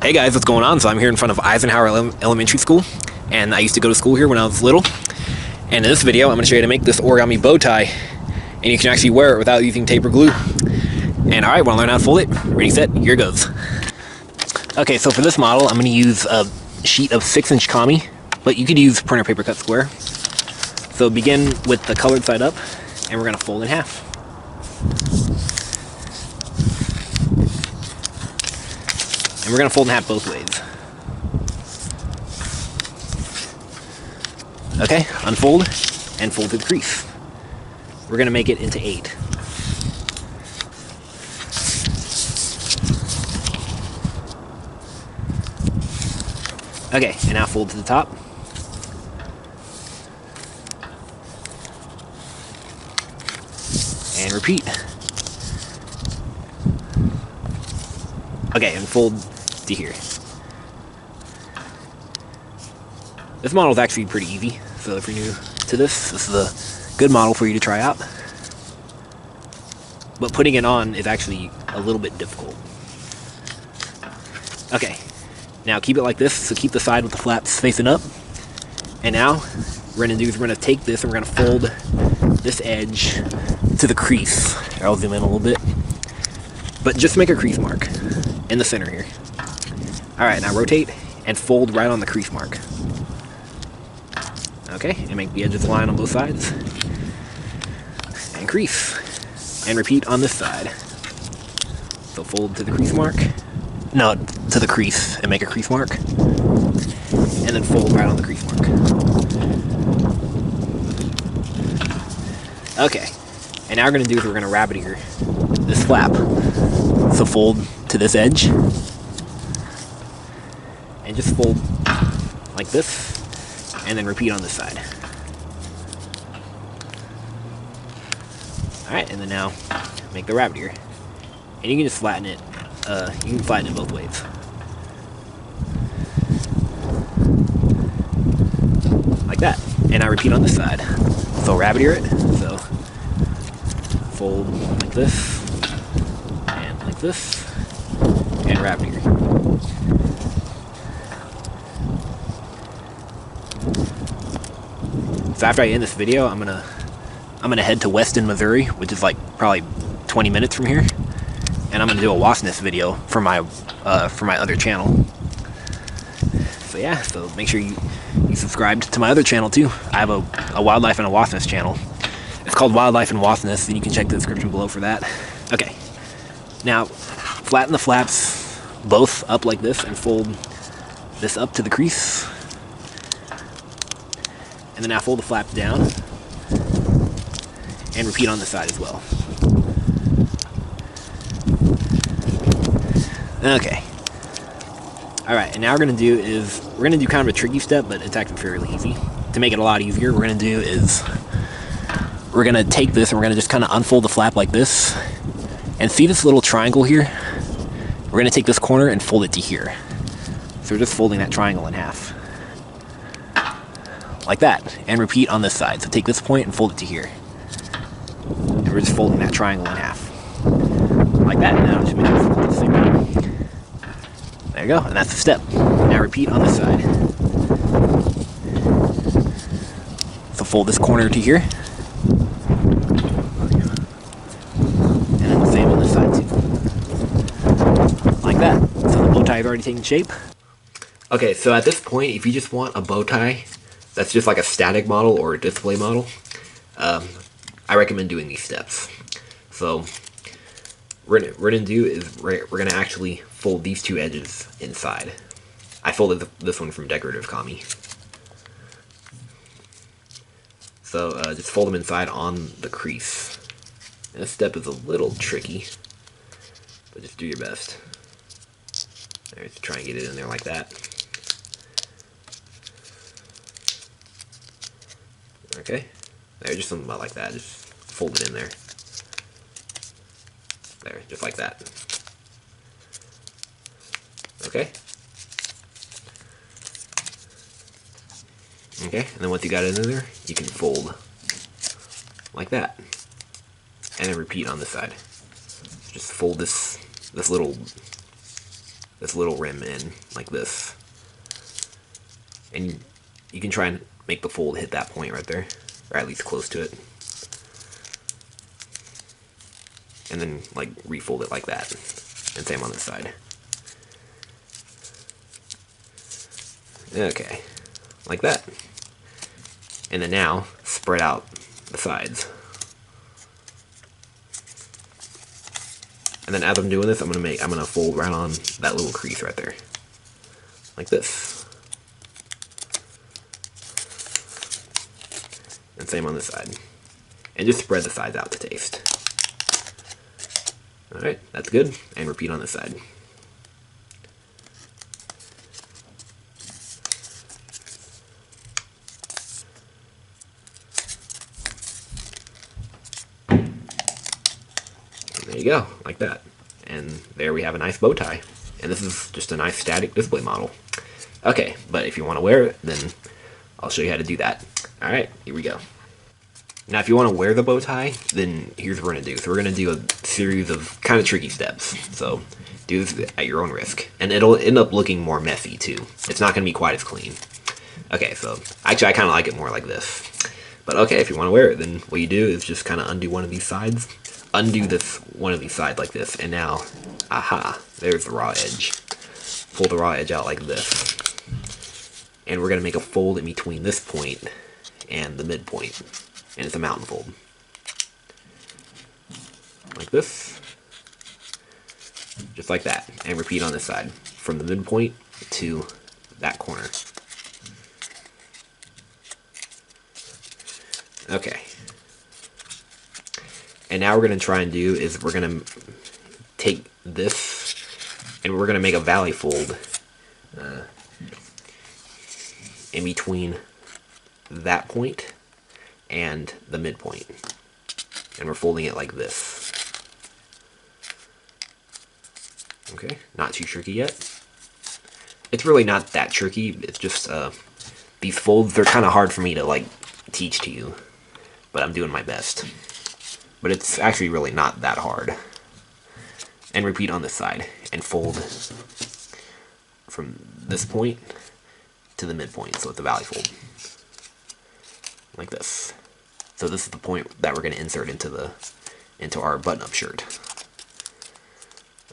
Hey guys, what's going on? So I'm here in front of Eisenhower Elementary School, and I used to go to school here when I was little. And in this video, I'm going to show you how to make this origami bow tie, and you can actually wear it without using tape or glue. And alright, want to learn how to fold it? Ready, set, here goes. Okay, so for this model, I'm going to use a sheet of 6-inch kami, but you could use printer paper cut square. So begin with the colored side up, and we're going to fold in half. And we're going to fold in half both ways. Okay, unfold and fold to the crease. We're going to make it into 8. Okay, and now fold to the top. And repeat. Okay, and fold to here. This model is actually pretty easy, so if you're new to this is a good model for you to try out. But putting it on is actually a little bit difficult. Okay, now keep it like this, so keep the side with the flaps facing up. And now, what we're going to do is we're going to take this and we're going to fold this edge to the crease. I'll zoom in a little bit. But just make a crease mark in the center here. Alright, now rotate and fold right on the crease mark. Okay, and make the edges line on both sides. And crease. And repeat on this side. So fold to the crease mark. No, to the crease and make a crease mark. And then fold right on the crease mark. Okay, and now we're going to do is we're going to rabbit ear this flap. So fold to this edge. And just fold like this. And then repeat on this side. Alright, and then now make the rabbit ear. And you can just flatten it. You can flatten it both ways. Like that. And I repeat on this side. So rabbit ear it. So fold like this. And like this. And rabbit ear. So after I end this video, I'm gonna head to Weston, Missouri, which is like probably 20 minutes from here, and I'm gonna do a wasp video for my other channel. So yeah, so make sure you subscribe to my other channel too. I have a wildlife and a wasp nest channel. It's called Wildlife and Wasp Nest, and you can check the description below for that. Okay, now flatten the flaps both up like this and fold this up to the crease. And then now fold the flaps down and repeat on this side as well. Okay. Alright, and now we're going to do kind of a tricky step, but it's actually fairly easy. To make it a lot easier, what we're going to do is we're going to take this and we're going to just kind of unfold the flap like this. And see this little triangle here? We're going to take this corner and fold it to here. So we're just folding that triangle in half. Like that, and repeat on this side. So take this point and fold it to here. And we're just folding that triangle in half. Like that. Now just make sure it's the same way. There you go, and that's the step. Now repeat on this side. So fold this corner to here. And then the same on this side too. Like that. So the bow tie is already taking shape. Okay, so at this point, if you just want a bow tie that's just like a static model or a display model, I recommend doing these steps. So what we're gonna do is we're gonna actually fold these two edges inside. I folded this one from decorative kami. So just fold them inside on the crease. And this step is a little tricky, but just do your best. There, just try and get it in there like that. Okay, there, just something about like that, just fold it in there. There, just like that. Okay. Okay, and then once you got it in there, you can fold like that. And then repeat on this side. Just fold this little this little rim in like this. And you can try and make the fold hit that point right there, or at least close to it. And then like refold it like that. And same on this side. Okay, like that. And then now spread out the sides. And then as I'm doing this, I'm gonna fold right on that little crease right there, like this. And same on this side. And just spread the sides out to taste. All right, that's good. And repeat on this side. There you go, like that. And there we have a nice bow tie. And this is just a nice static display model. Okay, but if you want to wear it, then I'll show you how to do that. Alright, here we go. Now if you want to wear the bow tie, then here's what we're going to do. So we're going to do a series of kind of tricky steps. So do this at your own risk. And it'll end up looking more messy too. It's not going to be quite as clean. Okay, so actually I kind of like it more like this. But okay, if you want to wear it, then what you do is just kind of undo one of these sides. Undo this one of these sides like this, and now, aha, there's the raw edge. Pull the raw edge out like this. And we're going to make a fold in between this point and the midpoint. And it's a mountain fold. Like this. Just like that. And repeat on this side. From the midpoint to that corner. Okay. And now we're going to try and do is we're going to take this and we're going to make a valley fold in between that point and the midpoint. And we're folding it like this. Okay, not too tricky yet. It's really not that tricky. It's just these folds, they're kind of hard for me to like teach to you, but I'm doing my best. But it's actually really not that hard. And repeat on this side and fold from this point to the midpoint, so it's a valley fold. Like this. So this is the point that we're going to insert into our button-up shirt.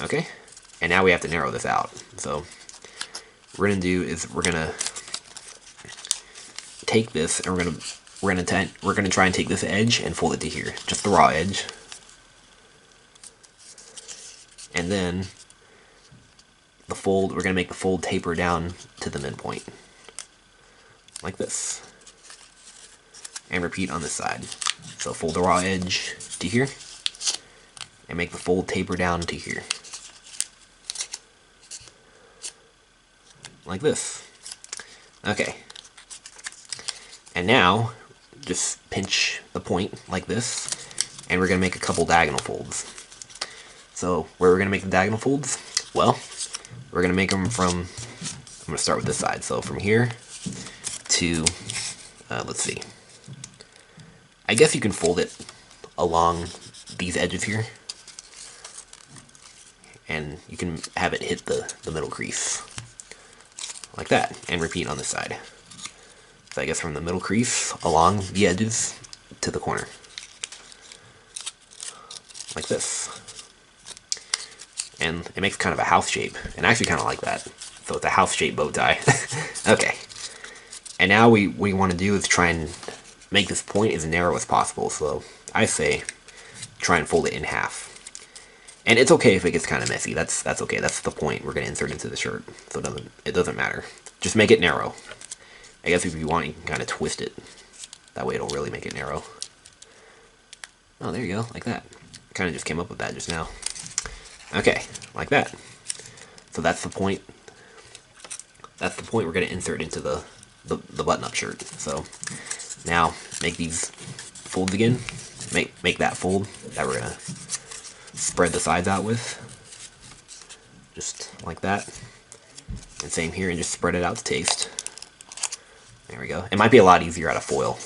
Okay? And now we have to narrow this out. So what we're going to do is we're going to take this and we're going to try and take this edge and fold it to here, just the raw edge. And then the fold, we're going to make the fold taper down to the midpoint. Like this. And repeat on this side. So fold the raw edge to here and make the fold taper down to here. Like this. Okay. And now just pinch the point like this, and we're going to make a couple diagonal folds. So where we're going to make the diagonal folds? Well, we're going to make them from, I'm going to start with this side, so from here to, let's see, I guess you can fold it along these edges here, and you can have it hit the middle crease, like that, and repeat on this side. So I guess from the middle crease along the edges to the corner. Like this. And it makes kind of a house shape. And I actually kind of like that. So it's a house shape bow tie. Okay. And now we want to do is try and make this point as narrow as possible. So I say try and fold it in half. And it's okay if it gets kind of messy. That's okay. That's the point we're going to insert into the shirt. So it doesn't matter. Just make it narrow. I guess if you want, you can kind of twist it. That way it'll really make it narrow. Oh, there you go, like that. Kind of just came up with that just now. Okay, like that. So that's the point. That's the point we're going to insert into the button-up shirt. So now make these folds again. Make that fold that we're going to spread the sides out with. Just like that. And same here, and just spread it out to taste. There we go. It might be a lot easier out of foil.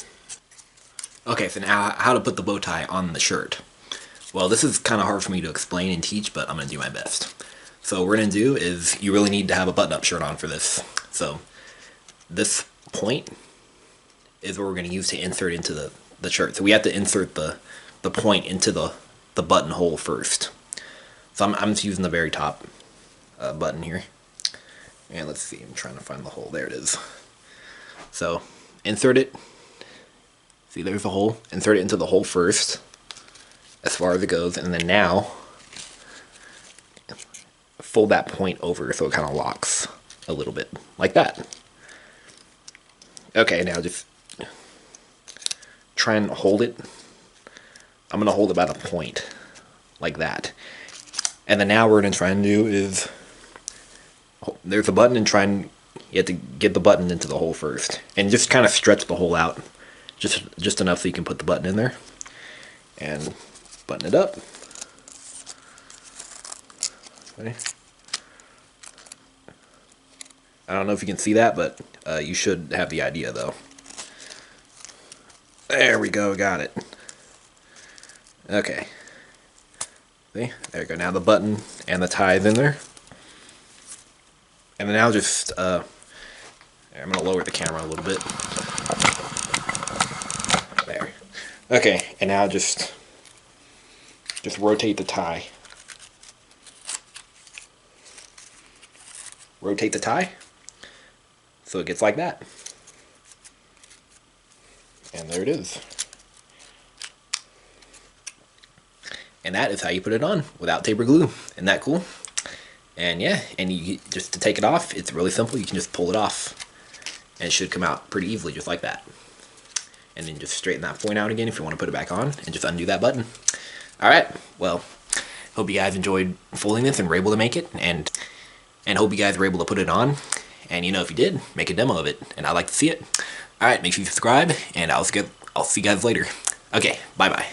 Okay, so now how to put the bow tie on the shirt. Well, this is kind of hard for me to explain and teach, but I'm going to do my best. So what we're gonna do is, you really need to have a button-up shirt on for this. So this point is what we're gonna use to insert into the shirt. So we have to insert the point into the buttonhole first. So I'm just using the very top button here. And let's see, I'm trying to find the hole. There it is. So insert it. See, there's the hole. Insert it into the hole first, as far as it goes, and then now fold that point over so it kind of locks a little bit, like that. Okay, now just try and hold it. I'm gonna hold it by the point, like that. And then now what we're gonna try and do is, there's a button, and you have to get the button into the hole first, and just kind of stretch the hole out, just enough so you can put the button in there, and button it up. Okay. I don't know if you can see that, but you should have the idea though. There we go, got it. Okay. See, there we go. Now the button and the tie is in there. And then now just, I'm gonna lower the camera a little bit. There. Okay, and now just rotate the tie. Rotate the tie so it gets like that. And there it is. And that is how you put it on without taper glue. Isn't that cool? And yeah, and you just to take it off, it's really simple. You can just pull it off, and it should come out pretty easily, just like that. And then just straighten that point out again if you want to put it back on, and just undo that button. All right. Well, hope you guys enjoyed folding this and were able to make it, and hope you guys were able to put it on. And you know, if you did, make a demo of it, and I'd like to see it. All right, make sure you subscribe, and I'll see you guys later. Okay, bye bye.